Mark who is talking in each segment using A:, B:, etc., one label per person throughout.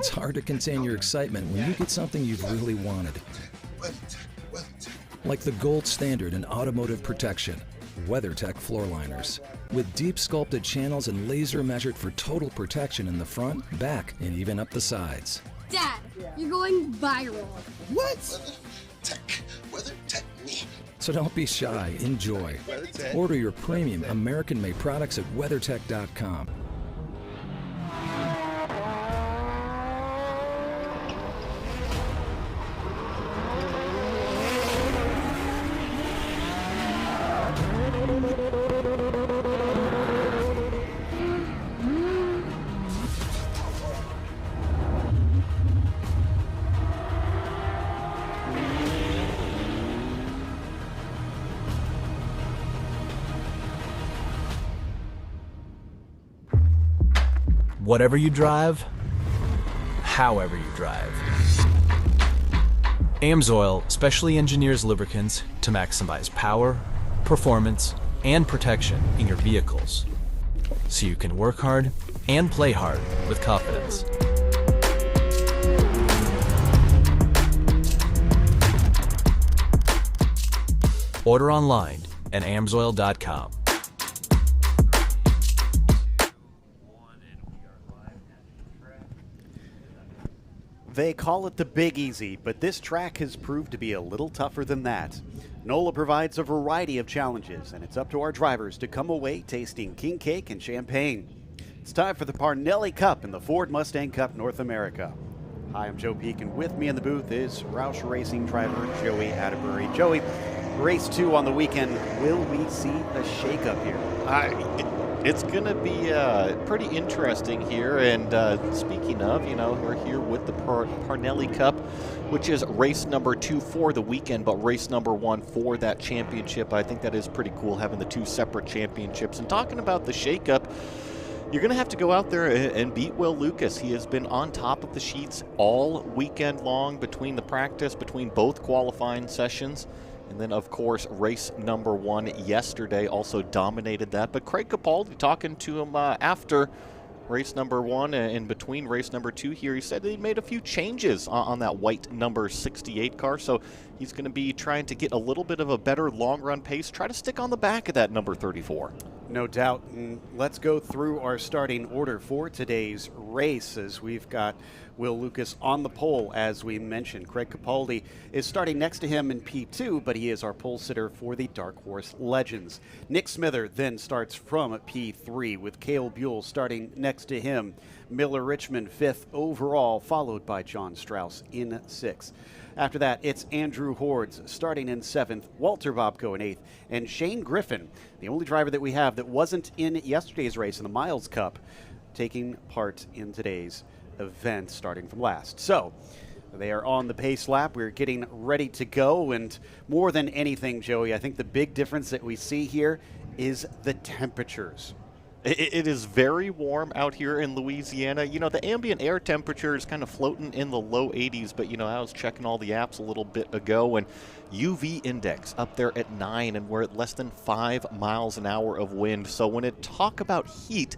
A: It's hard to contain your excitement when you get something you've really wanted. Like the gold standard in automotive protection, WeatherTech floor liners. With deep sculpted channels and laser measured for total protection in the front, back, and even up the sides.
B: Dad, you're going viral.
C: What? WeatherTech me.
A: So don't be shy, enjoy. Order your premium American-made products at WeatherTech.com.
D: Whatever you drive, however you drive. AMSOIL specially engineers lubricants to maximize power, performance, and protection in your vehicles, so you can work hard and play hard with confidence. Order online at amsoil.com.
E: They call it the Big Easy, but this track has proved to be a little tougher than that. NOLA provides a variety of challenges, and it's up to our drivers to come away tasting king cake and champagne. It's time for the Parnelli Cup in the Ford Mustang Cup North America. Hi, I'm Joe Peak, and with me in the booth is Roush Racing driver Joey Atterbury. Joey, race 2 on the weekend. Will we see a shakeup here?
F: It's going to be pretty interesting here. And speaking of, we're here with the Parnelli Cup, which is race number 2 for the weekend, but race number 1 for that championship. I think that is pretty cool, having the 2 separate championships. And talking about the shakeup, you're going to have to go out there and beat Will Lucas. He has been on top of the sheets all weekend long between the practice, between both qualifying sessions. And then, of course, race number 1 yesterday also dominated that. But Craig Capaldi, talking to him after race number 1 and between race number 2 here, he said he made a few changes on that white number 68 car. So he's going to be trying to get a little bit of a better long-run pace, try to stick on the back of that number 34.
E: No doubt. And let's go through our starting order for today's race, as we've got Will Lucas on the pole, as we mentioned. Craig Capaldi is starting next to him in P2, but he is our pole sitter for the Dark Horse Legends. Nick Smither then starts from P3, with Cale Buell starting next to him. Miller Richmond 5th overall, followed by John Strauss in 6th. After that, it's Andrew Hordes starting in 7th, Walter Bobko in 8th, and Shane Griffin, the only driver that we have that wasn't in yesterday's race in the Miles Cup, taking part in today's event starting from last. So they are on the pace lap. We're getting ready to go, and more than anything, Joey, I think the big difference that we see here is the temperatures.
F: It is very warm out here in Louisiana. The ambient air temperature is kind of floating in the low 80s, but, I was checking all the apps a little bit ago, and UV index up there at 9, and we're at less than 5 miles an hour of wind. So when it talk about heat,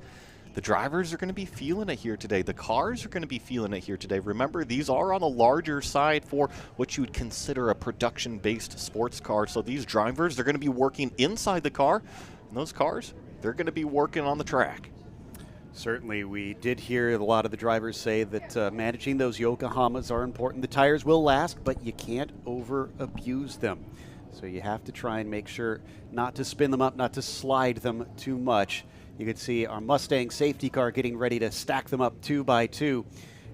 F: the drivers are going to be feeling it here today. The cars are going to be feeling it here today. Remember, these are on the larger side for what you would consider a production-based sports car. So these drivers, they're going to be working inside the car, and those cars, they're going to be working on the track.
E: Certainly, we did hear a lot of the drivers say that managing those Yokohamas are important. The tires will last, but you can't over-abuse them. So you have to try and make sure not to spin them up, not to slide them too much. You can see our Mustang safety car getting ready to stack them up 2 by 2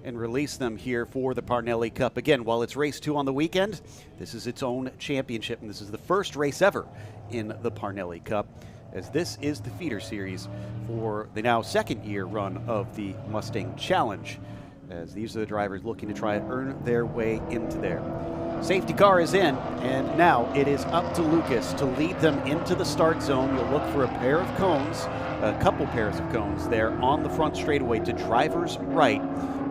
E: and release them here for the Parnelli Cup. Again, while it's race 2 on the weekend, this is its own championship, and this is the first race ever in the Parnelli Cup, as this is the feeder series for the now second year run of the Mustang Challenge, as these are the drivers looking to try and earn their way into there. Safety car is in, and now it is up to Lucas to lead them into the start zone. You'll look for a pair of cones, a couple pairs of cones there on the front straightaway to driver's right.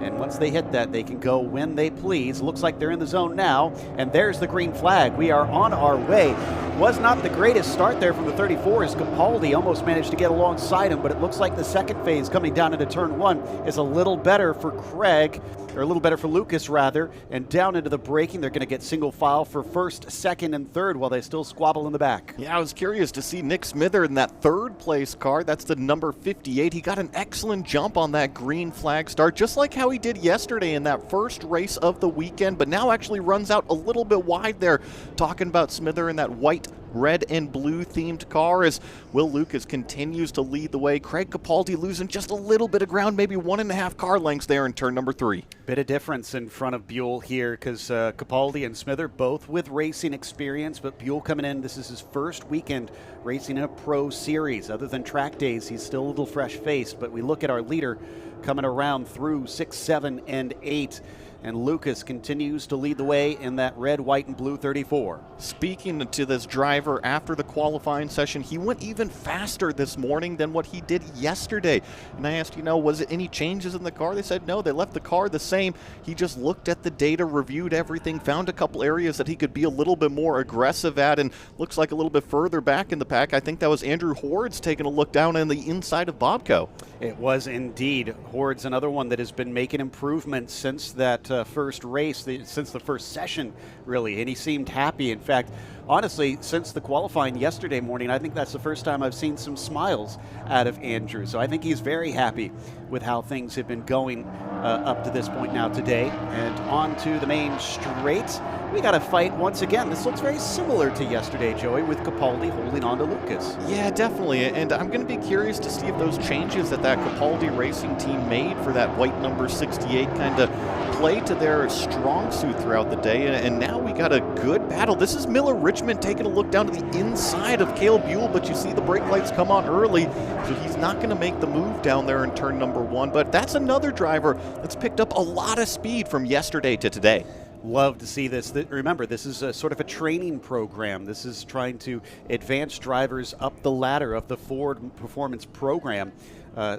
E: And once they hit that, they can go when they please. Looks like they're in the zone now, and there's the green flag. We are on our way. Was not the greatest start there from the 34 as Capaldi almost managed to get alongside him, but it looks like the second phase coming down into turn 1 is a little better for Craig, or a little better for Lucas rather, and down into the braking. They're going to get single file for first, second, and third while they still squabble in the back.
F: Yeah, I was curious to see Nick Smither in that third place car. That's the number 58. He got an excellent jump on that green flag start, just like how he did yesterday in that first race of the weekend, but now actually runs out a little bit wide there. Talking about Smither in that white, red and blue themed car as Will Lucas continues to lead the way. Craig Capaldi losing just a little bit of ground, maybe 1.5 car lengths there in turn number 3.
E: Bit of difference in front of Buell here because Capaldi and Smither both with racing experience, but Buell coming in, this is his first weekend racing in a pro series. Other than track days, he's still a little fresh-faced, but we look at our leader coming around through 6, 7, and 8. And Lucas continues to lead the way in that red, white, and blue 34.
F: Speaking to this driver after the qualifying session, he went even faster this morning than what he did yesterday. And I asked, was it any changes in the car? They said no, they left the car the same. He just looked at the data, reviewed everything, found a couple areas that he could be a little bit more aggressive at, and looks like a little bit further back in the pack. I think that was Andrew Hordes taking a look down on the inside of Bobco.
E: It was indeed. Hordes, another one that has been making improvements since that first race, since the first session, really, and he seemed happy. In fact, honestly, since the qualifying yesterday morning, I think that's the first time I've seen some smiles out of Andrew. So I think he's very happy with how things have been going up to this point now today. And on to the main straight. We got a fight once again. This looks very similar to yesterday, Joey, with Capaldi holding on to Lucas.
F: Yeah, definitely. And I'm going to be curious to see if those changes that Capaldi Racing team made for that white number 68 kind of play to their strong suit throughout the day. And now we got a good battle. This is Miller Richmond taking a look down to the inside of Cale Buell, but you see the brake lights come on early, so he's not going to make the move down there in turn number 1. But that's another driver that's picked up a lot of speed from yesterday to today.
E: Love to see this. Remember, this is a sort of a training program. This is trying to advance drivers up the ladder of the Ford Performance program.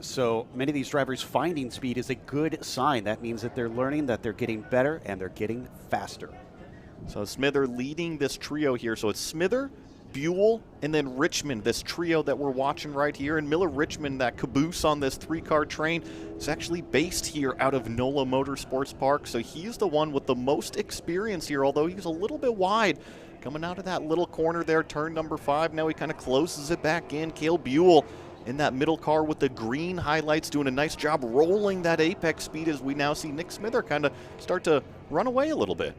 E: So many of these drivers finding speed is a good sign. That means that they're learning, that they're getting better, and they're getting faster.
F: So Smither leading this trio here. So it's Smither, Buell, and then Richmond, this trio that we're watching right here. And Miller Richmond, that caboose on this 3-car train, is actually based here out of NOLA Motorsports Park. So he's the one with the most experience here, although he's a little bit wide. Coming out of that little corner there, turn number 5. Now he kind of closes it back in. Cale Buell in that middle car with the green highlights, doing a nice job rolling that apex speed as we now see Nick Smither kind of start to run away a little bit.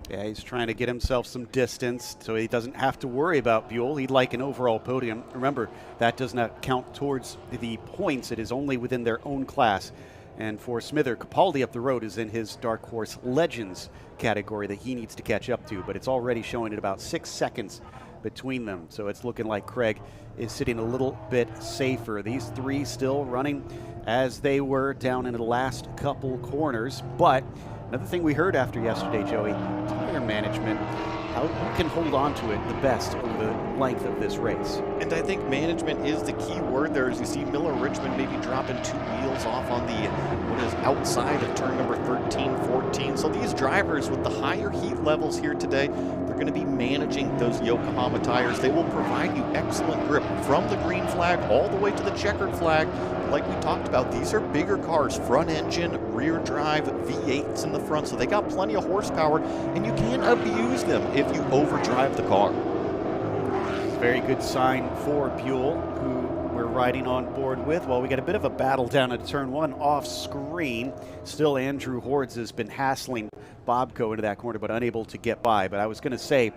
E: Yeah, he's trying to get himself some distance so he doesn't have to worry about Buell. He'd like an overall podium. Remember, that does not count towards the points. It is only within their own class. And for Smither, Capaldi up the road is in his Dark Horse Legends category that he needs to catch up to, but it's already showing at about 6 seconds between them. So it's looking like Craig is sitting a little bit safer. These three still running as they were down into the last couple corners, but another thing we heard after yesterday, Joey, tire management, how you can hold on to it the best over the length of this race.
F: And I think management is the key word there, as you see Miller Richmond maybe dropping 2 wheels off on the, what is outside of turn number 13, 14. So these drivers with the higher heat levels here today, they're going to be managing those Yokohama tires. They will provide you excellent grip from the green flag all the way to the checkered flag. Like we talked about, these are bigger cars, front engine, rear drive, V8s in the front, so they got plenty of horsepower, and you can abuse them if you overdrive the car.
E: Very good sign for Buell, who we're riding on board with. Well, we got a bit of a battle down at turn 1 off screen. Still, Andrew Hordes has been hassling Bobco into that corner, but unable to get by. But I was going to say,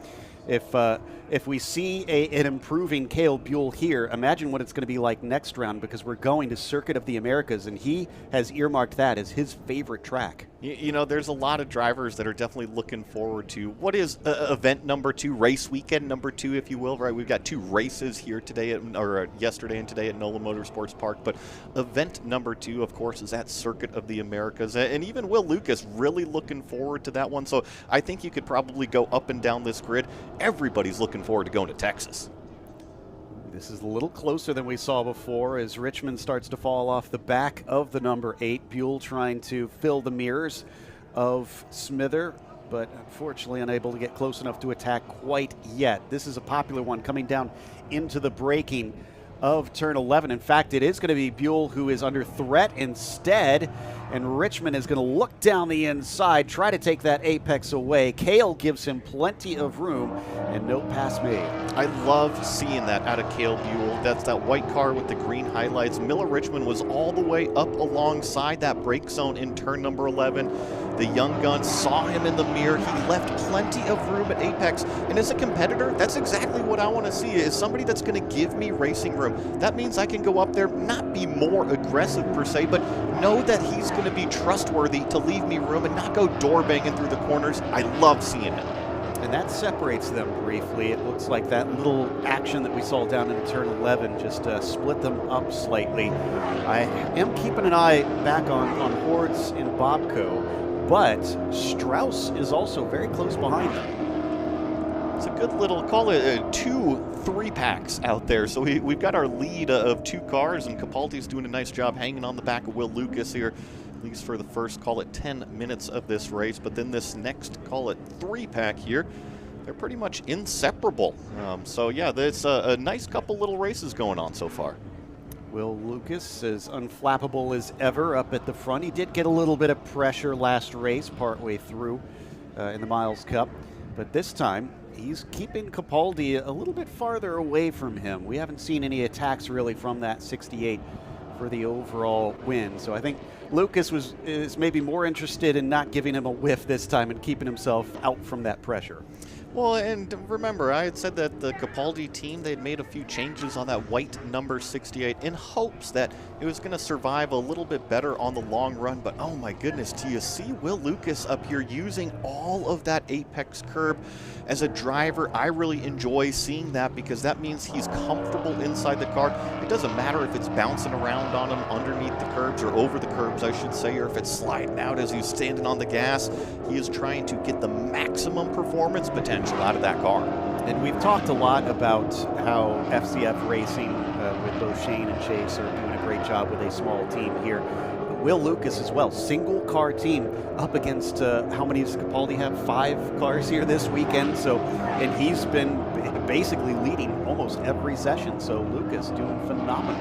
E: if we see an improving Cale Buell here, imagine what it's going to be like next round, because we're going to Circuit of the Americas, and he has earmarked that as his favorite track.
F: You know, there's a lot of drivers that are definitely looking forward to what is event number 2, race weekend number 2, if you will, right? We've got 2 races here today, or yesterday and today at NOLA Motorsports Park, but event number 2, of course, is at Circuit of the Americas, and even Will Lucas really looking forward to that one. So I think you could probably go up and down this grid. Everybody's looking forward to going to Texas.
E: This is a little closer than we saw before as Richmond starts to fall off the back of the number 8. Buell trying to fill the mirrors of Smither, but unfortunately unable to get close enough to attack quite yet. This is a popular one coming down into the braking of turn 11. In fact, it is going to be Buell who is under threat instead, and Richmond is going to look down the inside, try to take that apex away. Cale gives him plenty of room, and no pass made.
F: I love seeing that out of Cale Buell. That's that white car with the green highlights. Miller Richmond was all the way up alongside that brake zone in turn number 11. The young gun saw him in the mirror. He left plenty of room at apex. And as a competitor, that's exactly what I want to see, is somebody that's going to give me racing room. That means I can go up there, not be more aggressive per se, but know that he's going to be trustworthy to leave me room and not go door banging through the corners. I love seeing it.
E: And that separates them briefly. It looks like that little action that we saw down in turn 11 just split them up slightly. I am keeping an eye back on Hordes in Bobco, but Strauss is also very close behind them.
F: It's a good little, call it 2-3 packs out there. So we've got our lead of 2 cars, and Capaldi's doing a nice job hanging on the back of Will Lucas here, at least for the first, call it 10 minutes of this race. But then this next, call it 3-pack here, they're pretty much inseparable. So yeah, there's a nice couple little races going on so far.
E: Will Lucas is unflappable as ever up at the front. He did get a little bit of pressure last race partway through in the Miles Cup, but this time he's keeping Capaldi a little bit farther away from him. We haven't seen any attacks really from that 68 for the overall win. So I think Lucas is maybe more interested in not giving him a whiff this time and keeping himself out from that pressure.
F: Well, and remember, I had said that the Capaldi team, they'd made a few changes on that white number 68 in hopes that it was going to survive a little bit better on the long run. But oh my goodness, do you see Will Lucas up here using all of that apex curb? As a driver, I really enjoy seeing that because that means he's comfortable inside the car. It doesn't matter if it's bouncing around on him underneath the curbs, or over the curbs, I should say, or if it's sliding out as he's standing on the gas. He is trying to get the maximum performance potential out of that car.
E: And we've talked a lot about how FCF Racing with both Shane and Chase are doing a great job with a small team here. Will Lucas as well, single car team up against, how many does Capaldi have? 5 cars here this weekend. So, and he's been basically leading almost every session. So Lucas doing phenomenal.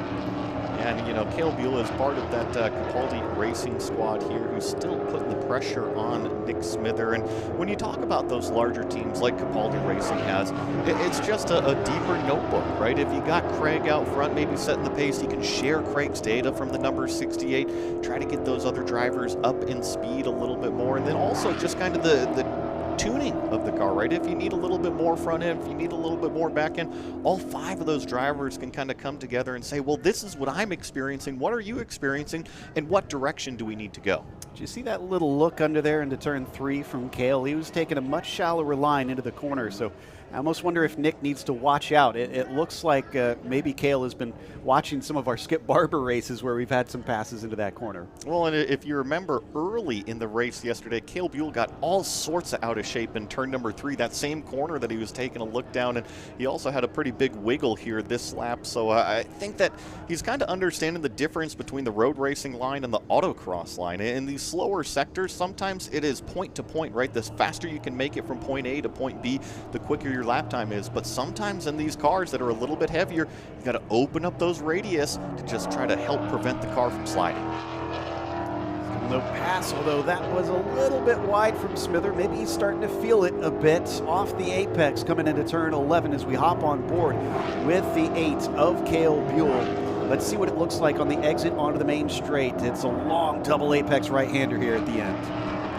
F: And, you know, Cale Buell is part of that Capaldi racing squad here who's still putting the pressure on Nick Smither. And when you talk about those larger teams like Capaldi Racing has, it's just a deeper notebook, right? If you got Craig out front, maybe setting the pace, you can share Craig's data from the number 68, try to get those other drivers up in speed a little bit more. And then also just kind of the tuning of the car, right? If you need a little bit more front end, if you need a little bit more back end, all 5 of those drivers can kind of come together and say, well, this is what I'm experiencing, what are you experiencing, and what direction do we need to go?
E: Did you see that little look under there into turn 3 from Cale? He was taking a much shallower line into the corner, so I almost wonder if Nick needs to watch out. It looks like maybe Cale has been watching some of our Skip Barber races where we've had some passes into that corner.
F: Well, and if you remember early in the race yesterday, Cale Buell got all sorts of out of shape in turn number 3, that same corner that he was taking a look down, and he also had a pretty big wiggle here this lap. So I think that he's kind of understanding the difference between the road racing line and the autocross line. In these slower sectors, sometimes it is point to point, right? The faster you can make it from point A to point B, the quicker your lap time is. But sometimes in these cars that are a little bit heavier, you got to open up those radius to just try to help prevent the car from sliding.
E: No pass, although that was a little bit wide from Smither. Maybe he's starting to feel it a bit off the apex coming into turn 11 as we hop on board with the 8 of Cale Buell. Let's see what it looks like on the exit onto the main straight. It's a long double apex right-hander here at the end.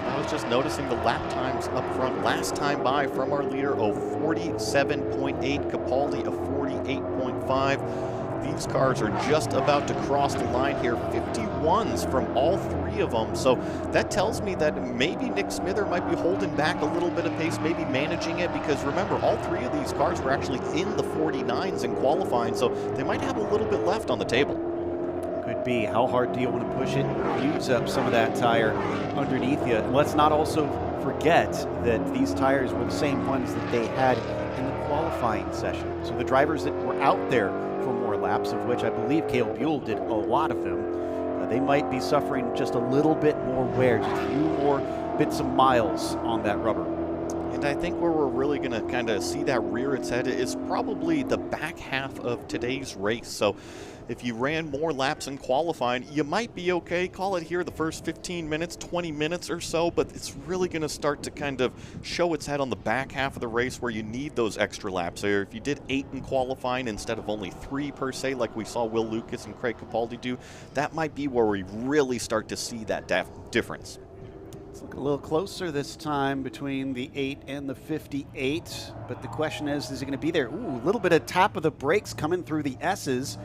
F: I was just noticing the lap times up front. Last time by from our leader of 47.8, Capaldi of 48.5. These cars are just about to cross the line here. 51s from all 3 of them. So that tells me that maybe Nick Smither might be holding back a little bit of pace, maybe managing it, because remember, all 3 of these cars were actually in the 49s in qualifying, so they might have a little bit left on the table.
E: Good to be. How hard do you want to push it? Use up some of that tire underneath you. And let's not also forget that these tires were the same ones that they had in the qualifying session. So the drivers that were out there for more laps, of which I believe Cale Buell did a lot of them, they might be suffering just a little bit more wear, just a few more bits of miles on that rubber.
F: And I think where we're really going to kind of see that rear its head is probably the back half of today's race. So if you ran more laps in qualifying, you might be okay. Call it here the first 15 minutes, 20 minutes or so, but it's really going to start to kind of show its head on the back half of the race where you need those extra laps. Or if you did 8 in qualifying instead of only 3 per se, like we saw Will Lucas and Craig Capaldi do, that might be where we really start to see that difference.
E: Let's look a little closer this time between the 8 and the 58, but the question is he going to be there? Ooh, a little bit of tap of the brakes coming through the S's.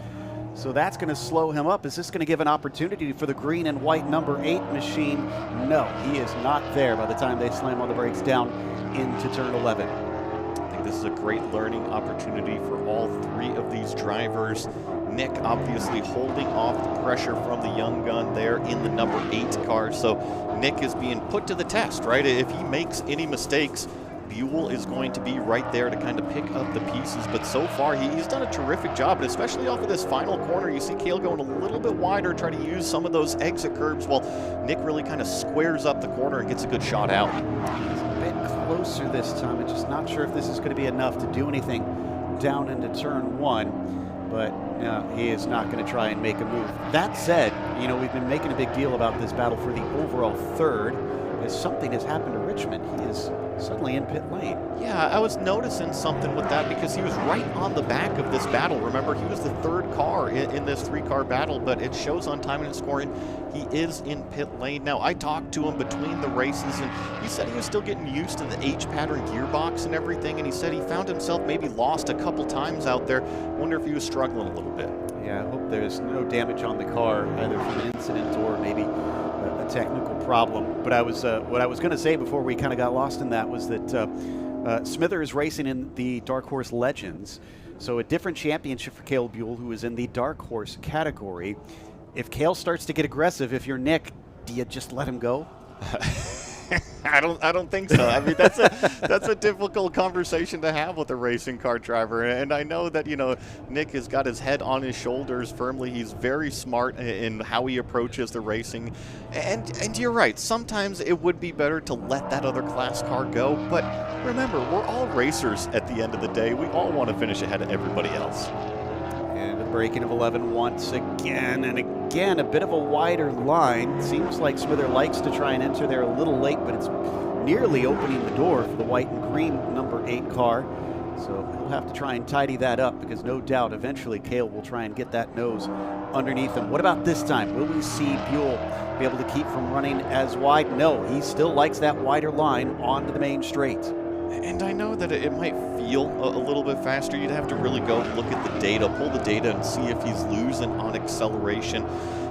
E: So that's going to slow him up. Is this going to give an opportunity for the green and white number 8 machine? No, he is not there by the time they slam all the brakes down into turn 11.
F: I think this is a great learning opportunity for all 3 of these drivers. Nick obviously holding off the pressure from the young gun there in the number 8 car. So Nick is being put to the test, right? If he makes any mistakes, Buell is going to be right there to kind of pick up the pieces, but so far he's done a terrific job, and especially off of this final corner, you see Cale going a little bit wider, try to use some of those exit curbs while Nick really kind of squares up the corner and gets a good shot out.
E: He's a bit closer this time. I'm just not sure if this is going to be enough to do anything down into turn 1, but no, he is not going to try and make a move. That said, you know, we've been making a big deal about this battle for the overall third, as something has happened to Richmond. He is suddenly in pit lane.
F: Yeah, I was noticing something with that because he was right on the back of this battle. Remember, he was the 3rd car in this 3-car battle, but it shows on timing and scoring he is in pit lane. Now, I talked to him between the races, and he said he was still getting used to the H-pattern gearbox and everything, and he said he found himself maybe lost a couple times out there. Wonder if he was struggling a little bit.
E: Yeah, I hope there's no damage on the car, either from an incident or maybe a technical problem. But what I was going to say before we kind of got lost in that was that Smither is racing in the Dark Horse Legends, so a different championship for Cale Buell, who is in the Dark Horse category. If Cale starts to get aggressive, if you're Nick, do you just let him go?
F: I don't think so. I mean, that's a difficult conversation to have with a racing car driver, and I know that, you know, Nick has got his head on his shoulders firmly. He's very smart in how he approaches the racing, and you're right. Sometimes it would be better to let that other class car go, but remember, we're all racers at the end of the day. We all want to finish ahead of everybody else.
E: And a braking of 11 once again, and again a bit of a wider line. Seems like Smither likes to try and enter there a little late, but it's nearly opening the door for the white and green number 8 car. So he'll have to try and tidy that up, because no doubt eventually Cale will try and get that nose underneath him. What about this time? Will we see Buell be able to keep from running as wide? No, he still likes that wider line onto the main straight.
F: And I know that it might feel a little bit faster. You'd have to really go look at the data, pull the data, and see if he's losing on acceleration.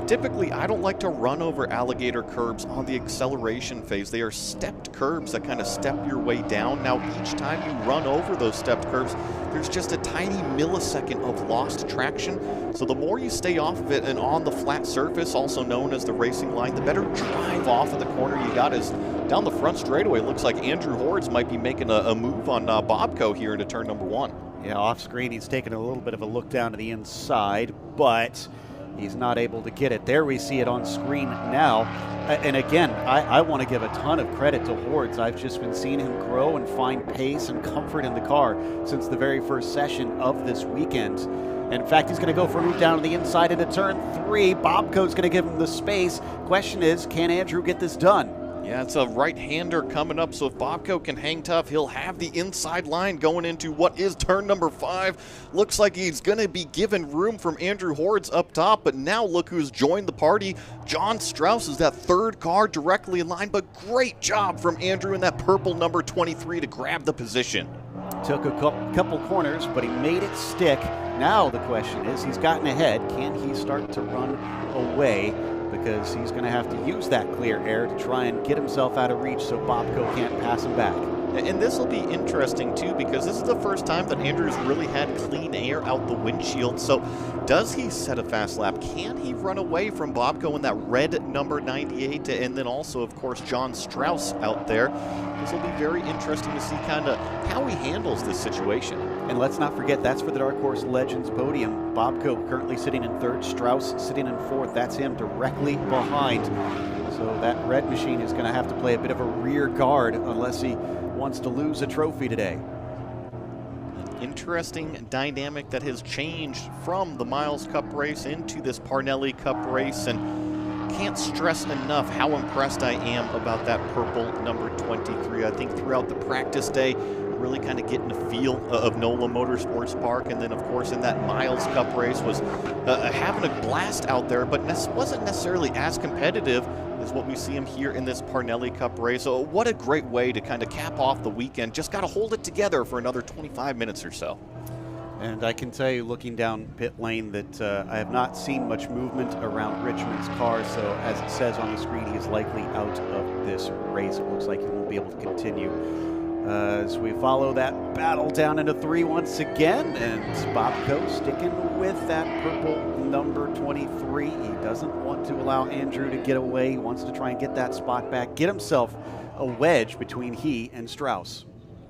F: Typically, I don't like to run over alligator curbs on the acceleration phase. They are stepped curbs that kind of step your way down. Now, each time you run over those stepped curbs, there's just a tiny millisecond of lost traction. So the more you stay off of it and on the flat surface, also known as the racing line, the better drive off of the corner you got. Is down the front straightaway. Looks like Andrew Hordes might be making a move on Bobco here into turn number 1.
E: Yeah, off screen, he's taking a little bit of a look down to the inside, but he's not able to get it. There we see it on screen now. And again, I want to give a ton of credit to Hordes. I've just been seeing him grow and find pace and comfort in the car since the very first session of this weekend. And in fact, he's going to go for a move down to the inside into turn 3. Bobco's going to give him the space. Question is, can Andrew get this done?
F: Yeah, it's a right-hander coming up, so if Bobco can hang tough, he'll have the inside line going into what is turn number 5. Looks like he's going to be given room from Andrew Hordes up top, but now look who's joined the party. John Strauss is that 3rd car directly in line, but great job from Andrew in that purple number 23 to grab the position.
E: Took a couple corners, but he made it stick. Now the question is, he's gotten ahead. Can he start to run away? Because he's going to have to use that clear air to try and get himself out of reach so Bobco can't pass him back.
F: And this will be interesting too, because this is the first time that Andrew's really had clean air out the windshield. So does he set a fast lap? Can he run away from Bobko in that red number 98? And then also, of course, John Strauss out there. This will be very interesting to see kind of how he handles this situation.
E: And let's not forget, that's for the Dark Horse Legends podium. Bobko currently sitting in third, Strauss sitting in fourth. That's him directly behind. So that red machine is going to have to play a bit of a rear guard unless he wants to lose a trophy today.
F: An interesting dynamic that has changed from the Miles Cup race into this Parnelli Cup race, and can't stress enough how impressed I am about that purple number 23. I think throughout the practice day, really kind of getting a feel of NOLA Motorsports Park, and then of course in that Miles Cup race was having a blast out there, but wasn't necessarily as competitive as what we see him here in this Parnelli Cup race. So what a great way to kind of cap off the weekend. Just got to hold it together for another 25 minutes or so.
E: And I can tell you, looking down pit lane, that I have not seen much movement around Richmond's car. So as it says on the screen, he is likely out of this race. It looks like he won't be able to continue. As we follow that battle down into 3 once again, and Bobko sticking with that purple number 23. He doesn't want to allow Andrew to get away. He wants to try and get that spot back, get himself a wedge between he and Strauss.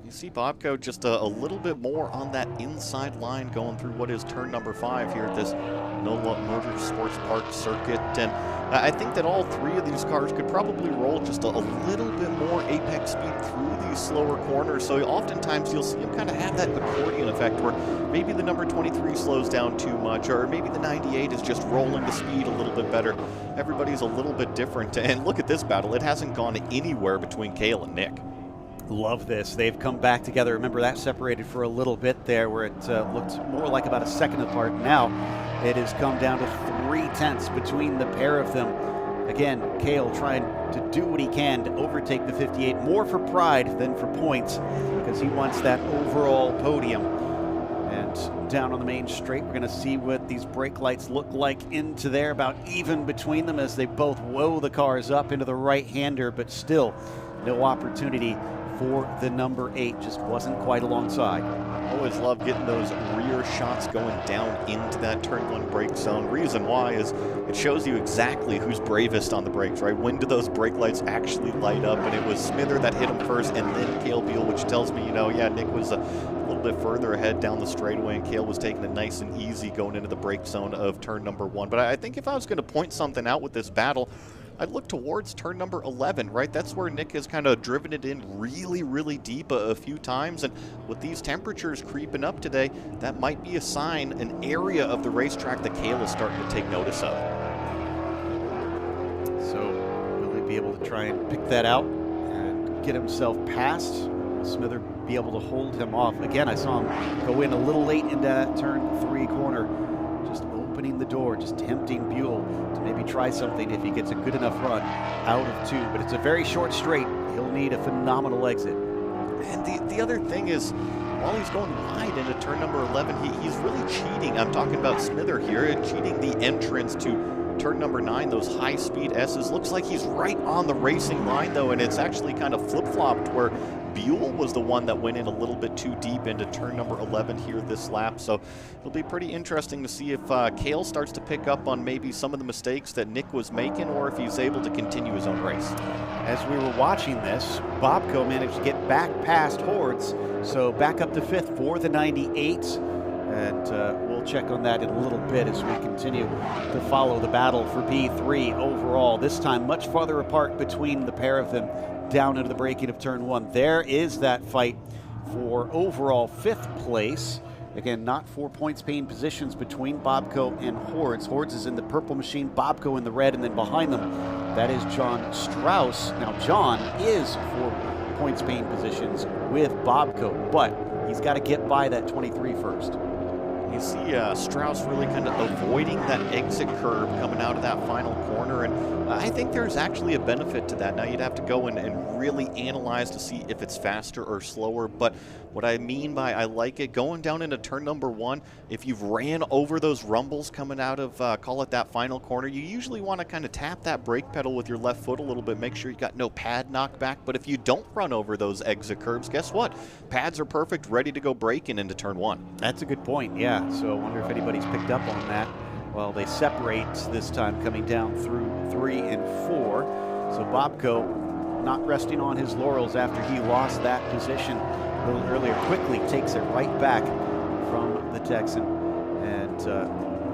F: You see Bobko just a little bit more on that inside line going through what is turn number 5 here at this NOLA Motorsports Park circuit. And I think that all 3 of these cars could probably roll just a little bit more apex speed through these slower corners. So oftentimes you'll see them kind of have that accordion effect where maybe the number 23 slows down too much, or maybe the 98 is just rolling the speed a little bit better. Everybody's a little bit different. And look at this battle. It hasn't gone anywhere between Cale and Nick.
E: Love this. They've come back together. Remember, that separated for a little bit there where it looked more like about a second apart. Now it has come down to 3/10 between the pair of them. Again, Cale trying to do what he can to overtake the 58, more for pride than for points, because he wants that overall podium. And down on the main straight, we're going to see what these brake lights look like into there, about even between them as they both woe the cars up into the right-hander, but still no opportunity for the number 8, just wasn't quite alongside.
F: Always love getting those rear shots going down into that turn 1 brake zone. Reason why is it shows you exactly who's bravest on the brakes, right? When do those brake lights actually light up? And it was Smither that hit him first, and then Cale Beal, which tells me, yeah, Nick was a little bit further ahead down the straightaway, and Cale was taking it nice and easy going into the brake zone of turn number 1. But I think if I was going to point something out with this battle, I'd look towards turn number 11, right? That's where Nick has kind of driven it in really, really deep a few times. And with these temperatures creeping up today, that might be a sign, an area of the racetrack that Cale is starting to take notice of.
E: So will he be able to try and pick that out and get himself past? Will Smither be able to hold him off? Again, I saw him go in a little late into that turn 3 corner, just opening the door, just tempting Buell to maybe try something if he gets a good enough run out of 2. But it's a very short straight. He'll need a phenomenal exit.
F: And the other thing is, while he's going wide into turn number 11, he's really cheating. I'm talking about Smither here, cheating the entrance to turn number 9, those high-speed S's. Looks like he's right on the racing line, though, and it's actually kind of flip-flopped where Buell was the one that went in a little bit too deep into turn number 11 here this lap. So it'll be pretty interesting to see if Cale starts to pick up on maybe some of the mistakes that Nick was making, or if he's able to continue his own race.
E: As we were watching this, Bobko managed to get back past Hordes, so back up to 5th for the 98. And we'll check on that in a little bit as we continue to follow the battle for P3 overall. This time much farther apart between the pair of them down into the braking of turn 1. There is that fight for overall 5th place. Again, not for points paying positions between Bobko and Hordes. Hordes is in the purple machine, Bobko in the red, and then behind them, that is John Strauss. Now, John is for points paying positions with Bobko, but he's got to get by that 23 first.
F: You see Strauss really kind of avoiding that exit curb coming out of that final corner, and I think there's actually a benefit to that. Now you'd have to go and really analyze to see if it's faster or slower, but what I mean by I like it, going down into turn number 1, if you've ran over those rumbles coming out of, call it that final corner, you usually want to kind of tap that brake pedal with your left foot a little bit, make sure you got no pad knockback, but if you don't run over those exit curbs, guess what? Pads are perfect, ready to go braking into turn 1.
E: That's a good point, yeah. So I wonder if anybody's picked up on that. Well, they separate this time coming down through 3 and 4. So Bobko not resting on his laurels after he lost that position a little earlier. Quickly takes it right back from the Texan and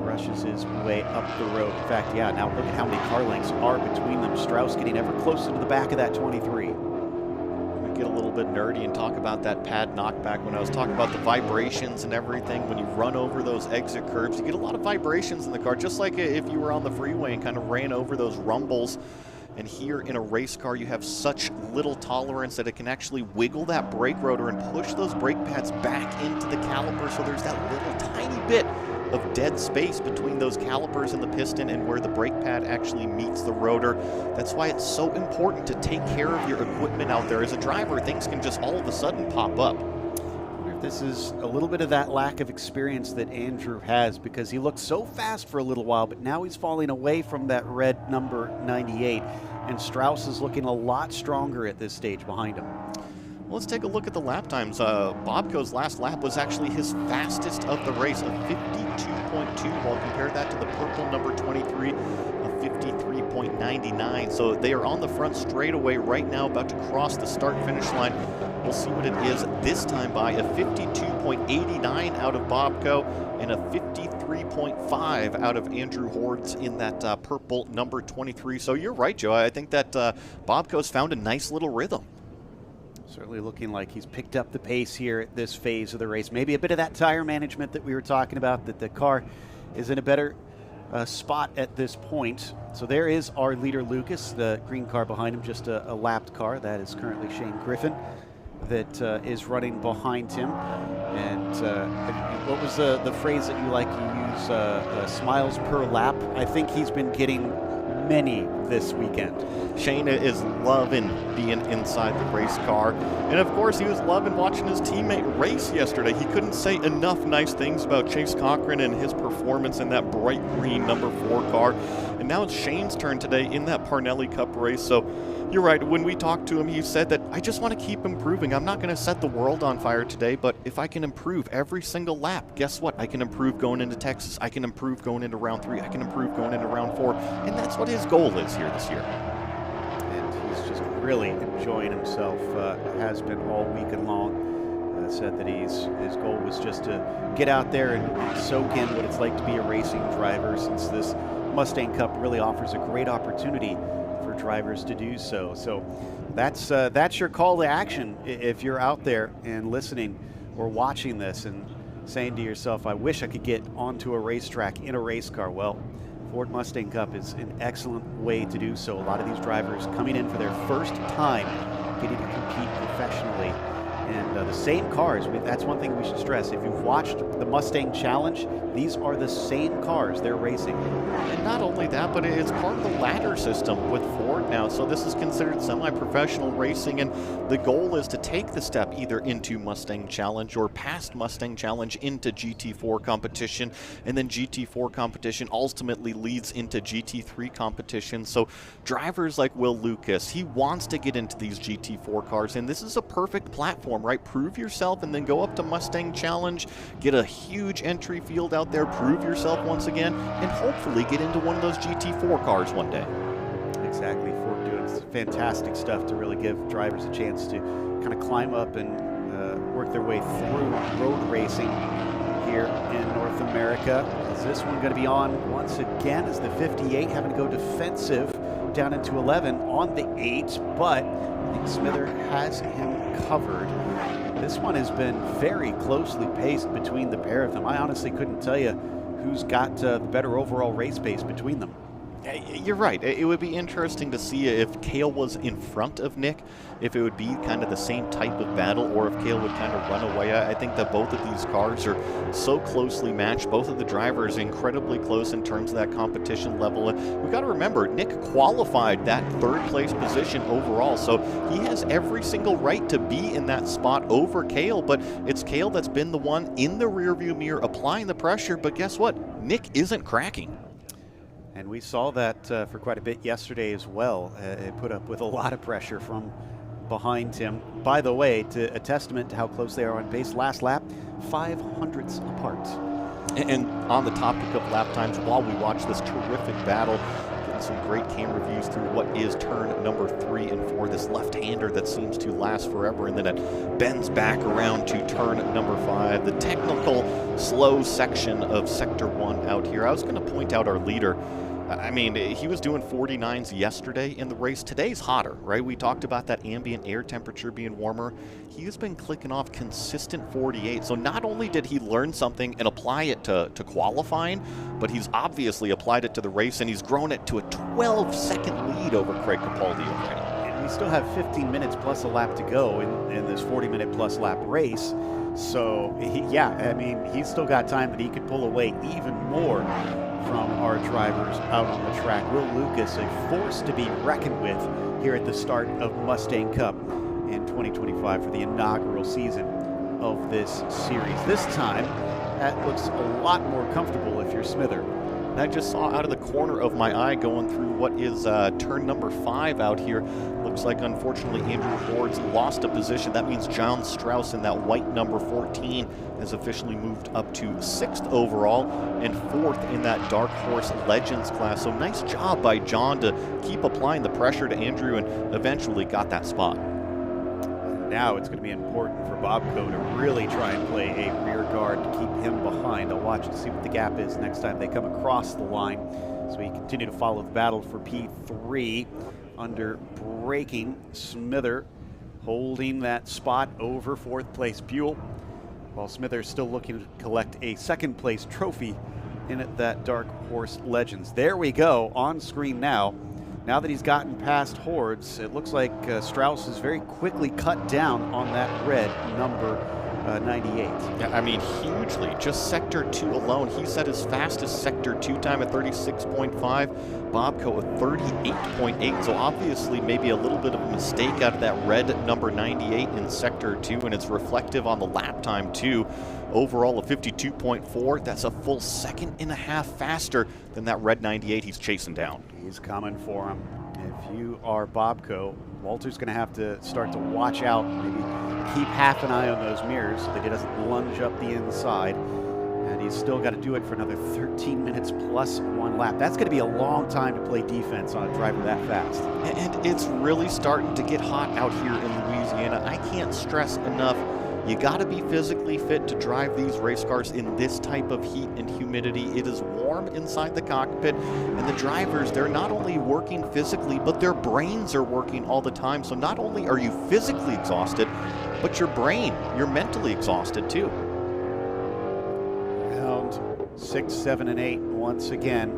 E: rushes his way up the road. In fact, yeah, now look at how many car lengths are between them. Strauss getting ever closer to the back of that 23.
F: Get a little bit nerdy and talk about that pad knockback. When I was talking about the vibrations and everything, when you run over those exit curbs, you get a lot of vibrations in the car, just like if you were on the freeway and kind of ran over those rumbles. And here in a race car, you have such little tolerance that it can actually wiggle that brake rotor and push those brake pads back into the caliper, so there's that little tiny bit of dead space between those calipers and the piston and where the brake pad actually meets the rotor. That's why it's so important to take care of your equipment out there. As a driver, things can just all of a sudden pop up.
E: I wonder if this is a little bit of that lack of experience that Andrew has, because he looked so fast for a little while, but now he's falling away from that red number 98, and Strauss is looking a lot stronger at this stage behind him.
F: Let's take a look at the lap times. Bobko's last lap was actually his fastest of the race, of 52.2, while compare that to the purple number 23 of 53.99. So they are on the front straightaway right now, about to cross the start-finish line. We'll see what it is this time by a 52.89 out of Bobko and a 53.5 out of Andrew Hordes in that purple number 23. So you're right, Joe. I think that Bobko's found a nice little rhythm.
E: Certainly looking like he's picked up the pace here at this phase of the race. Maybe a bit of that tire management that we were talking about, that the car is in a better spot at this point. So there is our leader, Lucas, the green car behind him, just a lapped car. That is currently Shane Griffin that is running behind him. And what was the phrase that you like to use, smiles per lap? I think he's been getting many this weekend.
F: Shane is loving being inside the race car. And of course, he was loving watching his teammate race yesterday. He couldn't say enough nice things about Chase Cochran and his performance in that bright green number 4 car. And now it's Shane's turn today in that Parnelli Cup race. So you're right. When we talked to him, he said that I just want to keep improving. I'm not going to set the world on fire today, but if I can improve every single lap, guess what? I can improve going into Texas. I can improve going into round 3. I can improve going into round 4. And that's what his goal is here this year.
E: And he's just really enjoying himself, has been all weekend long. Said that his goal was just to get out there and soak in what it's like to be a racing driver, since this Mustang Cup really offers a great opportunity for drivers to do so. So that's your call to action if you're out there and listening or watching this and saying to yourself, I wish I could get onto a racetrack in a race car. Well, Ford Mustang Cup is an excellent way to do so. A lot of these drivers coming in for their first time getting to compete professionally. And the same cars, that's one thing we should stress. If you've watched the Mustang Challenge, these are the same cars they're racing.
F: And not only that, but it's part of the ladder system with Ford now. So this is considered semi-professional racing, and the goal is to take the step either into Mustang Challenge or past Mustang Challenge into GT4 competition, and then GT4 competition ultimately leads into GT3 competition. So drivers like Will Lucas, he wants to get into these GT4 cars, and this is a perfect platform, right? Prove yourself and then go up to Mustang Challenge, get a huge entry field out there, prove yourself once again, and hopefully get into one of those GT4 cars one day.
E: Exactly. Ford doing fantastic stuff to really give drivers a chance to kind of climb up and work their way through road racing here in North America. Is this one going to be on once again? Is the 58 having to go defensive down into 11 on the 8, but I think Smither has him covered. This one has been very closely paced between the pair of them. I honestly couldn't tell you who's got the better overall race pace between them.
F: You're right. It would be interesting to see if Cale was in front of Nick, if it would be kind of the same type of battle, or if Cale would kind of run away. I think that both of these cars are so closely matched. Both of the drivers incredibly close in terms of that competition level. And we've got to remember, Nick qualified that third place position overall, so he has every single right to be in that spot over Cale, but it's Cale that's been the one in the rearview mirror applying the pressure, but guess what? Nick isn't cracking.
E: And we saw that for quite a bit yesterday as well. It put up with a lot of pressure from behind him. By the way, a testament to how close they are on pace. Last lap, 500ths apart.
F: And on the topic of lap times, while we watch this terrific battle, getting some great camera views through what is turn number 3 and 4, this left-hander that seems to last forever, and then it bends back around to turn number 5. The technical slow section of sector 1 out here. I was going to point out our leader. I mean, he was doing 49s yesterday in the race. Today's hotter, right? We talked about that ambient air temperature being warmer. He has been clicking off consistent 48. So not only did he learn something and apply it to qualifying, but he's obviously applied it to the race, and he's grown it to a 12-second lead over Craig Capaldi already.
E: And we still have 15 minutes plus a lap to go in this 40-minute plus lap race. So, I mean, he's still got time that he could pull away even more from our drivers out on the track. Will Lucas, a force to be reckoned with here at the start of Mustang Cup in 2025 for the inaugural season of this series. This time, that looks a lot more comfortable if you're Smither.
F: I just saw out of the corner of my eye going through what is turn number 5 out here. Looks like, unfortunately, Andrew Ward's lost a position. That means John Strauss in that white number 14 has officially moved up to 6th overall and 4th in that Dark Horse Legends class. So nice job by John to keep applying the pressure to Andrew and eventually got that spot.
E: Now it's going to be important for Bobco to really try and play a rear guard to keep him behind. I'll watch to see what the gap is next time they come across the line. So we continue to follow the battle for P3 under braking. Smither holding that spot over 4th place Buell, while Smither's still looking to collect a 2nd place trophy in that Dark Horse Legends. There we go on screen now. Now that he's gotten past Hordes, it looks like Strauss is very quickly cut down on that red number 98.
F: Yeah, I mean, hugely. Just Sector 2 alone, he set his fastest Sector 2 time at 36.5. Bobco at 38.8. So obviously maybe a little bit of a mistake out of that red number 98 in Sector 2, and it's reflective on the lap time too. Overall of 52.4. That's a full 1.5 seconds faster than that red 98 he's chasing down.
E: He's coming for him. If you are Bobco, Walter's going to have to start to watch out, maybe keep half an eye on those mirrors so that he doesn't lunge up the inside. And he's still got to do it for another 13 minutes plus 1 lap. That's going to be a long time to play defense on a driver that fast.
F: And it's really starting to get hot out here in Louisiana. I can't stress enough, you got to be physically fit to drive these race cars in this type of heat and humidity. It is warm inside the cockpit, and the drivers, they're not only working physically, but their brains are working all the time. So not only are you physically exhausted, but your brain, you're mentally exhausted too.
E: Round 6, 7, and 8 once again,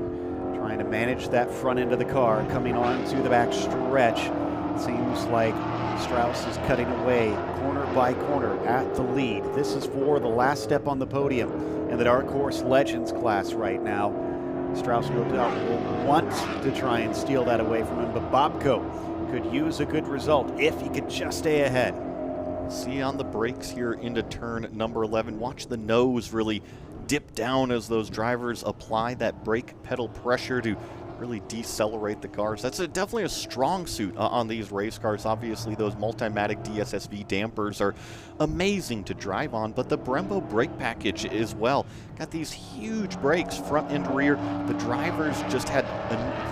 E: trying to manage that front end of the car coming on to the back stretch. Seems like Strauss is cutting away corner by corner at the lead. This is for the last step on the podium in the Dark Horse Legends class right now. Strauss no doubt will want to try and steal that away from him, but Bobco could use a good result if he could just stay ahead.
F: See on the brakes here into turn number 11. Watch the nose really dip down as those drivers apply that brake pedal pressure to really decelerate the cars. That's definitely a strong suit on these race cars. Obviously, those Multimatic DSSV dampers are amazing to drive on, but the Brembo brake package as well. Got these huge brakes front and rear. The drivers just had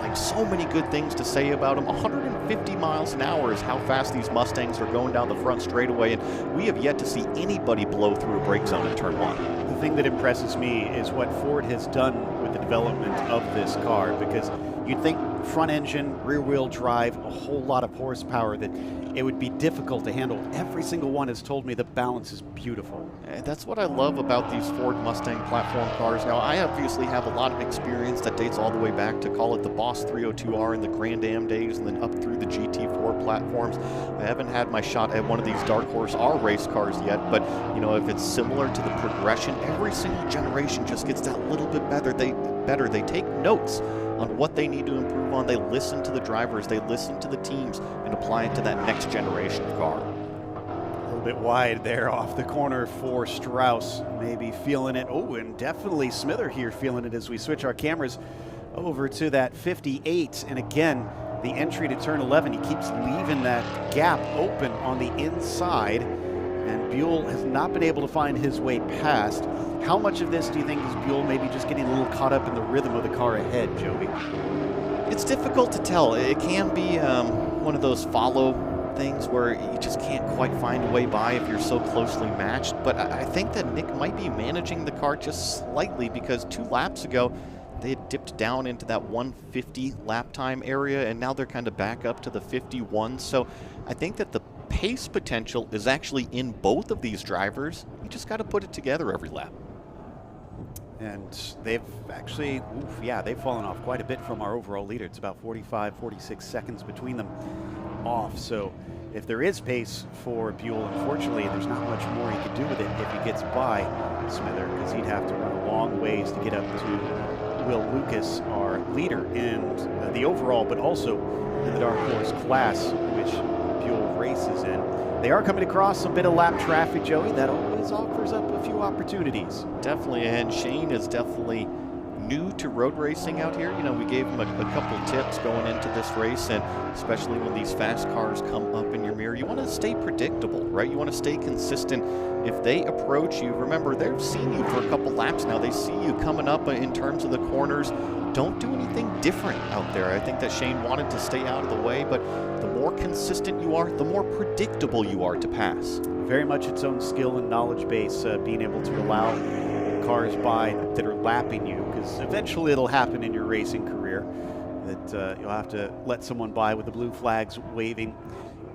F: like so many good things to say about them. 150 miles an hour is how fast these Mustangs are going down the front straightaway, and we have yet to see anybody blow through a brake zone in turn 1.
E: The thing that impresses me is what Ford has done with the development of this car, because you'd think front engine, rear wheel drive, a whole lot of horsepower that it would be difficult to handle. Every single one has told me the balance is beautiful.
F: And that's what I love about these Ford Mustang platform cars. Now, I obviously have a lot of experience that dates all the way back to, call it the Boss 302R in the Grand Am days, and then up through the GT4 platforms. I haven't had my shot at one of these Dark Horse R race cars yet, but you know, if it's similar to the progression, every single generation just gets that little bit better. They take notes on what they need to improve on. They listen to the drivers, they listen to the teams, and apply it to that next generation of car.
E: A little bit wide there off the corner for Strauss, maybe feeling it. Oh, and definitely Smither here feeling it as we switch our cameras over to that 58. And again, the entry to turn 11, he keeps leaving that gap open on the inside, and Buell has not been able to find his way past. How much of this do you think is Buell maybe just getting a little caught up in the rhythm of the car ahead, Joey?
F: It's difficult to tell. It can be one of those follow things where you just can't quite find a way by if you're so closely matched. But I think that Nick might be managing the car just slightly, because 2 laps ago, they had dipped down into that 150 lap time area, and now they're kind of back up to the 51. So I think that the pace potential is actually in both of these drivers. You just got to put it together every lap.
E: And they've actually, they've fallen off quite a bit from our overall leader. It's about 45, 46 seconds between them off. So if there is pace for Buell, unfortunately, there's not much more he could do with it if he gets by Smither, because he'd have to run a long ways to get up to Will Lucas, our leader in the overall, but also in the Dark Horse class, which Buell races in. They are coming across a bit of lap traffic, Joey. That always offers up a few opportunities.
F: Definitely, and Shane is definitely new to road racing out here. You know, we gave him a couple tips going into this race, and especially when these fast cars come up in your mirror, you want to stay predictable, right? You want to stay consistent. If they approach you, remember, they've seen you for a couple laps now. They see you coming up in terms of the corners. Don't do anything different out there. I think that Shane wanted to stay out of the way, but the more consistent you are, the more predictable you are to pass.
E: Very much its own skill and knowledge base, being able to allow cars by that are lapping you, because eventually it'll happen in your racing career that you'll have to let someone by with the blue flags waving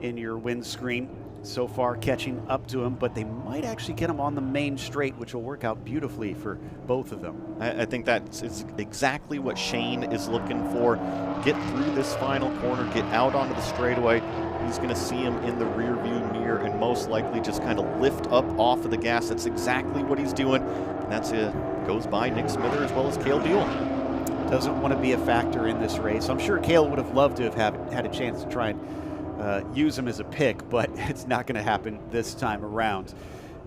E: in your windscreen. So far catching up to him, but they might actually get him on the main straight, which will work out beautifully for both of them.
F: I think that's exactly what Shane is looking for. Get through this final corner, get out onto the straightaway. He's going to see him in the rear view mirror and most likely just kind of lift up off of the gas. That's exactly what he's doing. And that's goes by Nick Smither as well as Cale Buell.
E: Doesn't want to be a factor in this race. I'm sure Cale would have loved to have had a chance to try and use him as a pick, but it's not going to happen this time around.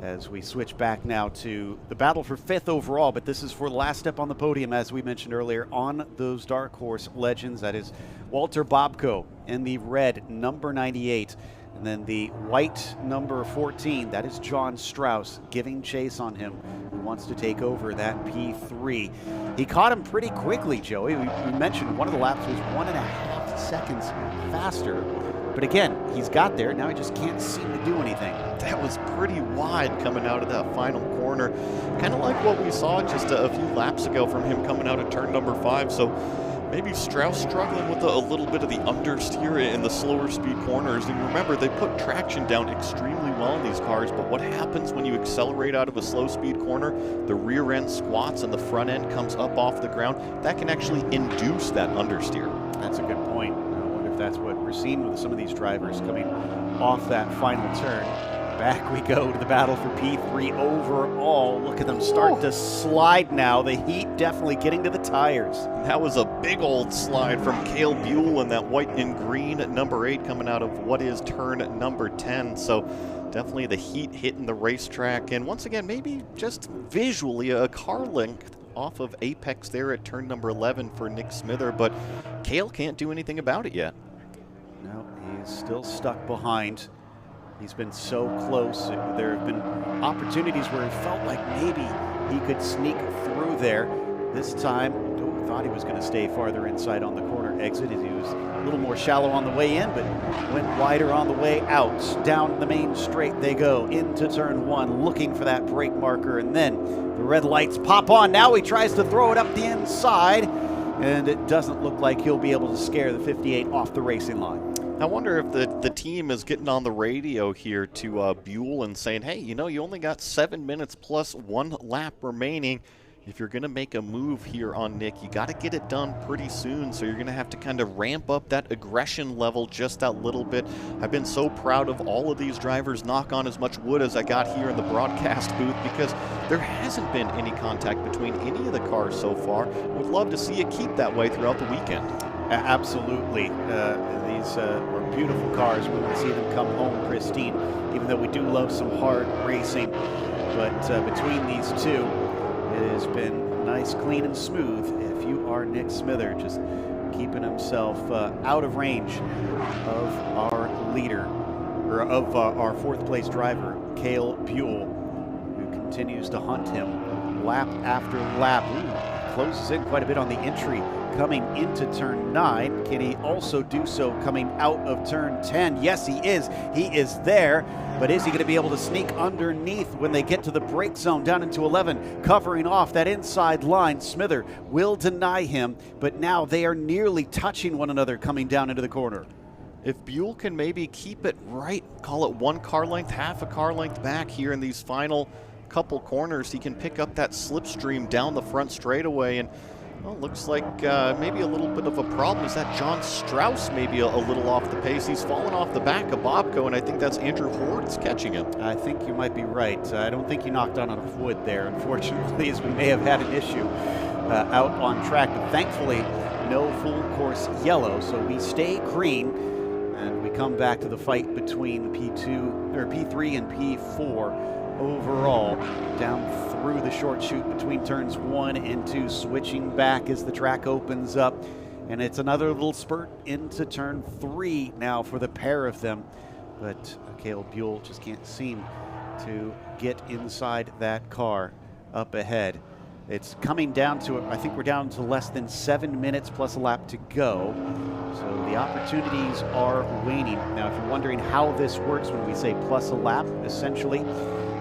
E: As we switch back now to the battle for 5th overall, but this is for the last step on the podium, as we mentioned earlier, on those Dark Horse legends. That is Walter Bobko in the red, number 98. And then the white, number 14, that is John Strauss, giving chase on him, who wants to take over that P3. He caught him pretty quickly, Joey. We mentioned one of the laps was 1.5 seconds faster. But again, he's got there. Now he just can't seem to do anything.
F: That was pretty wide coming out of that final corner. Kind of like what we saw just a few laps ago from him coming out of turn number 5. So maybe Strauss struggling with a little bit of the understeer in the slower speed corners. And remember, they put traction down extremely well in these cars, but what happens when you accelerate out of a slow speed corner? The rear end squats and the front end comes up off the ground. That can actually induce that understeer.
E: That's a good point. That's what we're seeing with some of these drivers coming off that final turn. Back we go to the battle for P3 overall. Look at them start to slide now. The heat definitely getting to the tires.
F: That was a big old slide from Cale Buell and that white and green at number 8 coming out of what is turn number 10. So definitely the heat hitting the racetrack. And once again, maybe just visually a car length off of apex there at turn number 11 for Nick Smither, but Cale can't do anything about it yet.
E: No, he's still stuck behind. He's been so close. There have been opportunities where he felt like maybe he could sneak through there. This time, thought he was going to stay farther inside on the corner exit as he was a little more shallow on the way in, but went wider on the way out. Down the main straight they go into turn 1, looking for that brake marker, and then the red lights pop on. Now he tries to throw it up the inside. and it doesn't look like he'll be able to scare the 58 off the racing line.
F: I wonder if the team is getting on the radio here to Buell and saying, hey, you know, you only got 7 minutes plus 1 lap remaining. If you're going to make a move here on Nick, you got to get it done pretty soon, so you're going to have to kind of ramp up that aggression level just that little bit. I've been so proud of all of these drivers, knock on as much wood as I got here in the broadcast booth, because there hasn't been any contact between any of the cars so far. Would love to see it keep that way throughout the weekend.
E: Absolutely. These are beautiful cars. We want to see them come home pristine, even though we do love some hard racing. But between these two, it has been nice, clean, and smooth. If you are Nick Smither, just keeping himself out of range of our leader, or of our 4th place driver, Cale Buell, who continues to hunt him lap after lap. Ooh, closes in quite a bit on the entry coming into turn 9. Can he also do so coming out of turn 10? Yes, he is. He is there. But is he going to be able to sneak underneath when they get to the brake zone down into 11, covering off that inside line? Smither will deny him, but now they are nearly touching one another coming down into the corner.
F: If Buell can maybe keep it right, call it 1 car length, half a car length back here in these final couple corners, he can pick up that slipstream down the front straightaway. And well, looks like maybe a little bit of a problem is that John Strauss maybe a little off the pace. He's fallen off the back of Bobco, and I think that's Andrew Hortz catching him.
E: I think you might be right. I don't think you knocked on enough wood there, unfortunately, as we may have had an issue out on track. But thankfully, no full course yellow, so we stay green, and we come back to the fight between P2 or P3 and P4 overall, down through the short chute between turns 1 and 2, switching back as the track opens up, and it's another little spurt into turn 3 now for the pair of them. But Cale Buell just can't seem to get inside that car up ahead. It's coming down to, I think we're down to less than 7 minutes plus a lap to go. So the opportunities are waning. Now, if you're wondering how this works when we say plus a lap, essentially,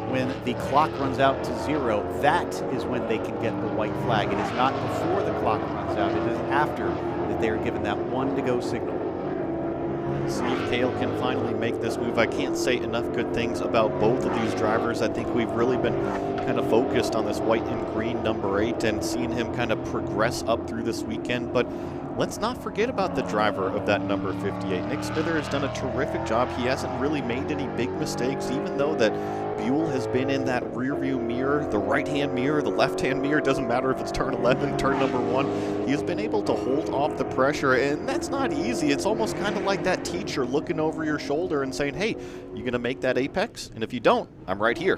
E: when the clock runs out to 0, that is when they can get the white flag. It is not before the clock runs out. It is after that they are given that 1 to go signal.
F: See if Cale can finally make this move. I can't say enough good things about both of these drivers. I think we've really been kind of focused on this white and green number 8 and seeing him kind of progress up through this weekend. But let's not forget about the driver of that number 58. Nick Smither has done a terrific job. He hasn't really made any big mistakes, even though that Buell has been in that rearview mirror, the right-hand mirror, the left-hand mirror, doesn't matter if it's turn 11, turn number 1. He has been able to hold off the pressure, and that's not easy. It's almost kind of like that teacher looking over your shoulder and saying, hey, you going to make that apex? And if you don't, I'm right here.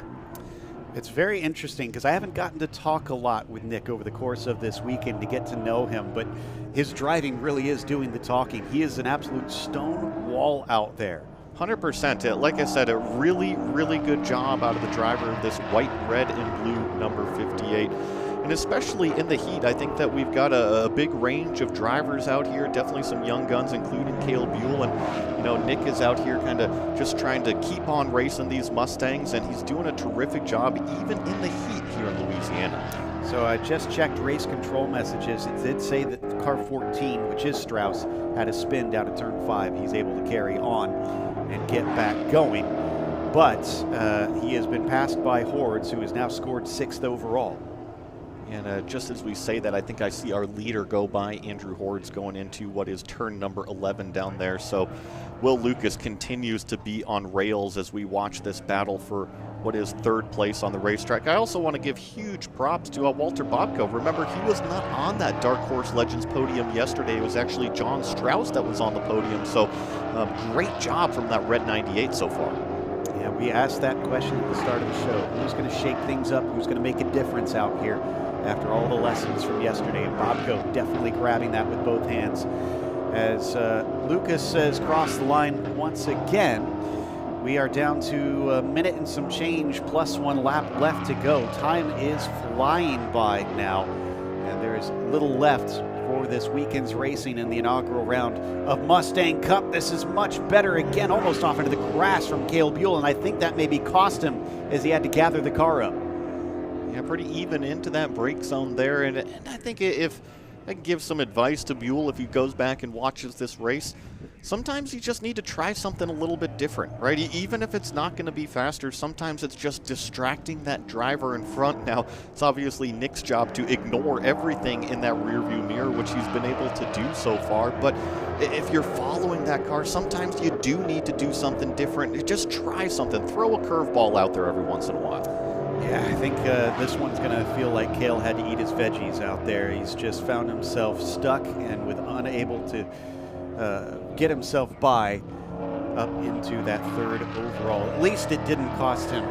E: It's very interesting because I haven't gotten to talk a lot with Nick over the course of this weekend to get to know him, but his driving really is doing the talking. He is an absolute stone wall out there.
F: 100%. Like I said, a really, really good job out of the driver of this white, red, and blue number 58. And especially in the heat, I think that we've got a big range of drivers out here, definitely some young guns, including Cale Buell. And, you know, Nick is out here kind of just trying to keep on racing these Mustangs, and he's doing a terrific job even in the heat here in Louisiana.
E: So I just checked race control messages. It did say that car 14, which is Strauss, had a spin down to turn 5. He's able to carry on and get back going. But he has been passed by Hordes, who has now scored 6th overall.
F: And just as we say that, I think I see our leader go by, Andrew Hordes, going into what is turn number 11 down there. So Will Lucas continues to be on rails as we watch this battle for what is 3rd place on the racetrack. I also want to give huge props to Walter Bobco. Remember, he was not on that Dark Horse Legends podium yesterday. It was actually John Strauss that was on the podium. So great job from that red 98 so far.
E: Yeah, we asked that question at the start of the show. Who's going to shake things up? Who's going to make a difference out here after all the lessons from yesterday? And Bobco definitely grabbing that with both hands. As Lucas has crossed the line once again, we are down to a minute and some change, plus 1 lap left to go. Time is flying by now, and there is little left for this weekend's racing in the inaugural round of Mustang Cup. This is much better again, almost off into the grass from Cale Buell, and I think that maybe cost him as he had to gather the car up.
F: Yeah, pretty even into that brake zone there, and I think if I can give some advice to Buell if he goes back and watches this race. Sometimes you just need to try something a little bit different, right? Even if it's not going to be faster, sometimes it's just distracting that driver in front. Now, it's obviously Nick's job to ignore everything in that rearview mirror, which he's been able to do so far. But if you're following that car, sometimes you do need to do something different. Just try something. Throw a curveball out there every once in a while.
E: Yeah, I think this one's going to feel like Cale had to eat his veggies out there. He's just found himself stuck and unable to get himself by up into that third overall. At least it didn't cost him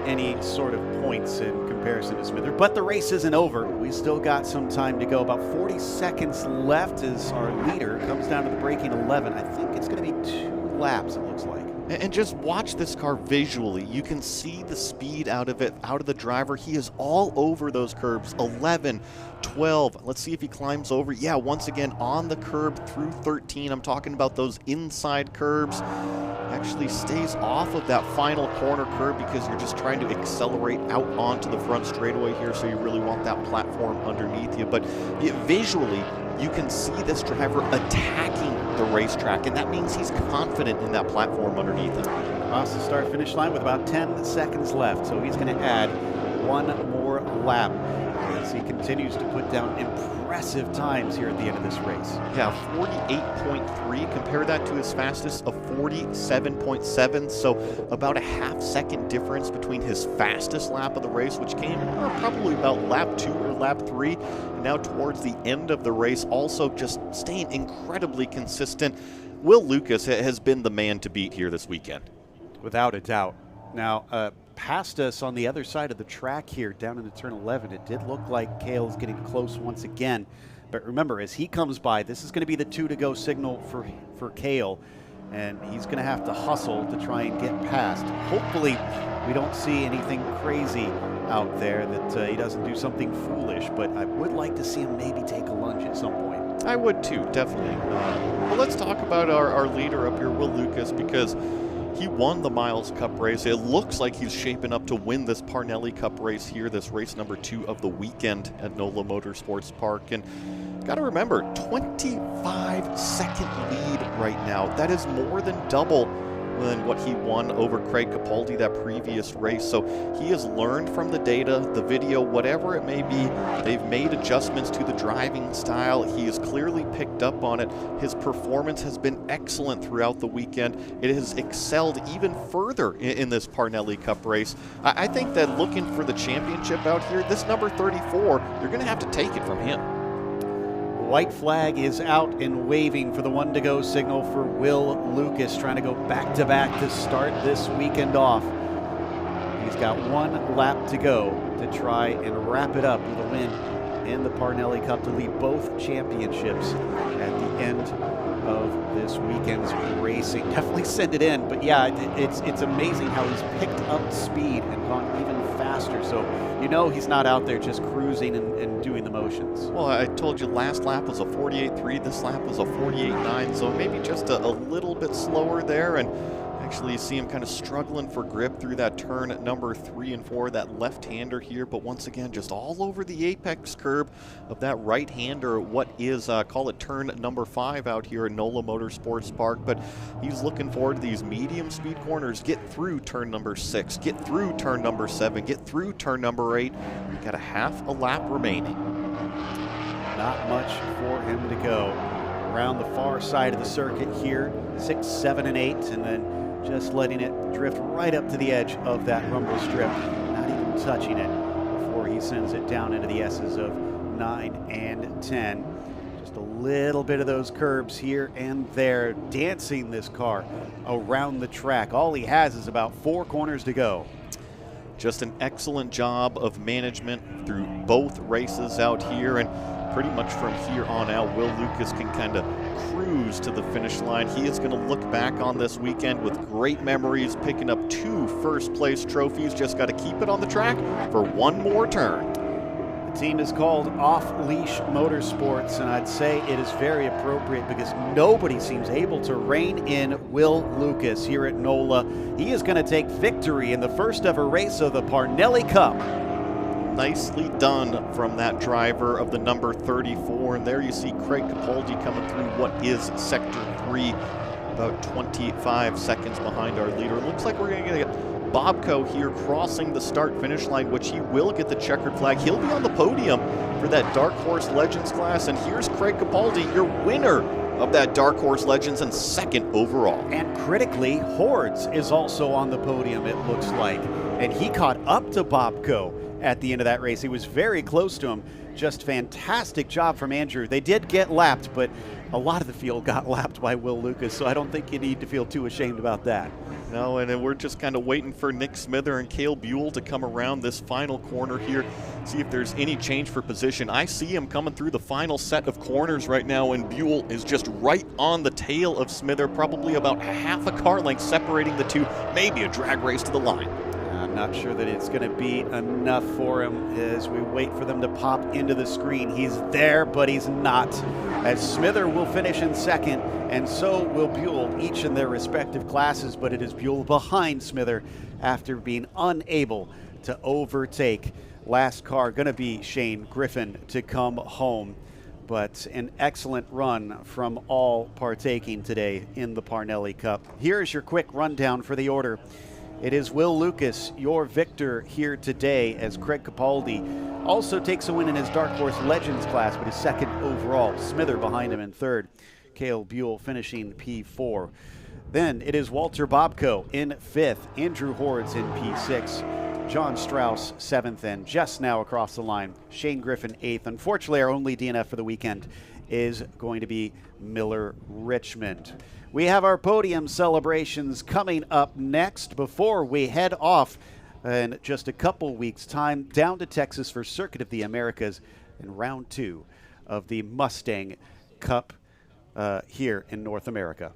E: any sort of points in comparison to Smither. But the race isn't over. We still got some time to go. About 40 seconds left as our leader comes down to the braking 11. I think it's going to be 2 laps, it looks like.
F: And just watch this car visually. You can see the speed out of it, out of the driver. He is all over those curbs. 11, 12. Let's see if he climbs over. Yeah, once again on the curb through 13. I'm talking about those inside curbs. Actually stays off of that final corner curb because you're just trying to accelerate out onto the front straightaway here, so you really want that platform underneath you. But visually, you can see this driver attacking the racetrack, and that means he's confident in that platform underneath him.
E: Across the start-finish line with about 10 seconds left, so he's going to add 1 more lap as he continues to put down impressive times here at the end of this race.
F: Yeah, 48.3. Compare that to his fastest of 47.7, so about a half-second difference between his fastest lap of the race, which came probably about lap 2 or lap 3, and now towards the end of the race, also just staying incredibly consistent. Will Lucas has been the man to beat here this weekend.
E: Without a doubt. Now, past us on the other side of the track here down into turn 11, it did look like Cale's getting close once again. But remember, as he comes by, this is going to be the 2 to go signal for Cale, and he's going to have to hustle to try and get past. Hopefully, we don't see anything crazy out there, that he doesn't do something foolish, but I would like to see him maybe take a lunge at some point.
F: I would too, definitely. Well, let's talk about our leader up here, Will Lucas, because he won the Miles Cup race. It looks like he's shaping up to win this Parnelli Cup race here, this race number 2 of the weekend at NOLA Motorsports Park. And got to remember, 25-second lead right now. That is more than double than what he won over Craig Capaldi that previous race. So he has learned from the data, the video, whatever it may be. They've made adjustments to the driving style. He has clearly picked up on it. His performance has been excellent throughout the weekend. It has excelled even further in this Parnelli Cup race. I think that looking for the championship out here, this number 34, you're going to have to take it from him.
E: White flag is out and waving for the 1 to go signal for Will Lucas, trying to go back-to-back to start this weekend off. He's got 1 lap to go to try and wrap it up with a win in the Parnelli Cup to lead both championships at the end of this weekend's racing. Definitely send it in, but yeah, it's amazing how he's picked up speed and gone even faster. So you know he's not out there just cruising and doing the motions.
F: Well, I told you last lap was a 48.3, this lap was a 48.9, so maybe just a little bit slower there, and actually see him kind of struggling for grip through that turn at number 3 and 4, that left-hander here, but once again, just all over the apex curb of that right-hander, what is, call it turn number 5 out here at NOLA Motorsports Park, but he's looking forward to these medium speed corners, get through turn number 6, get through turn number 7, get through turn number 8. We've got a half a lap remaining.
E: Not much for him to go. Around the far side of the circuit here, 6, 7, and 8, and then just letting it drift right up to the edge of that rumble strip, not even touching it before he sends it down into the S's of 9 and 10. Just a little bit of those curbs here and there, dancing this car around the track. All he has is about 4 corners to go.
F: Just an excellent job of management through both races out here, and pretty much from here on out, Will Lucas can kind of cruise to the finish line. He is going to look back on this weekend with great memories, picking up 2 first-place trophies. Just got to keep it on the track for 1 more turn.
E: The team is called Off Leash Motorsports, and I'd say it is very appropriate because nobody seems able to rein in Will Lucas here at NOLA. He is going to take victory in the first ever race of the Parnelli Cup.
F: nicely done from that driver of the number 34. And there you see Craig Capaldi coming through what is Sector 3, about 25 seconds behind our leader. It looks like we're going to get Bobco here crossing the start-finish line, which he will get the checkered flag. He'll be on the podium for that Dark Horse Legends class. And here's Craig Capaldi, your winner of that Dark Horse Legends and second overall.
E: And critically, Hordes is also on the podium, it looks like. And he caught up to Bobco at the end of that race. He was very close to him. Just fantastic job from Andrew. They did get lapped, but a lot of the field got lapped by Will Lucas, so I don't think you need to feel too ashamed about that.
F: No, and then we're just kind of waiting for Nick Smither and Cale Buell to come around this final corner here, see if there's any change for position. I see him coming through the final set of corners right now, and Buell is just right on the tail of Smither, probably about half a car length separating the two, maybe a drag race to the line.
E: I'm not sure that it's going to be enough for him as we wait for them to pop into the screen. He's there, but he's not. As Smither will finish in second, and so will Buell, each in their respective classes, but it is Buell behind Smither after being unable to overtake. Last car going to be Shane Griffin to come home. But an excellent run from all partaking today in the Parnelli Cup. Here's your quick rundown for the order. It is Will Lucas, your victor here today, as Craig Capaldi also takes a win in his Dark Horse Legends class, but is second overall. Smither behind him in third. Cale Buell finishing P4. Then it is Walter Bobco in fifth. Andrew Hordes in P6. John Strauss seventh, and just now across the line, Shane Griffin eighth. Unfortunately, our only DNF for the weekend is going to be Miller Richmond. We have our podium celebrations coming up next before we head off in just a couple weeks' time down to Texas for Circuit of the Americas in round 2 of the Mustang Cup here in North America.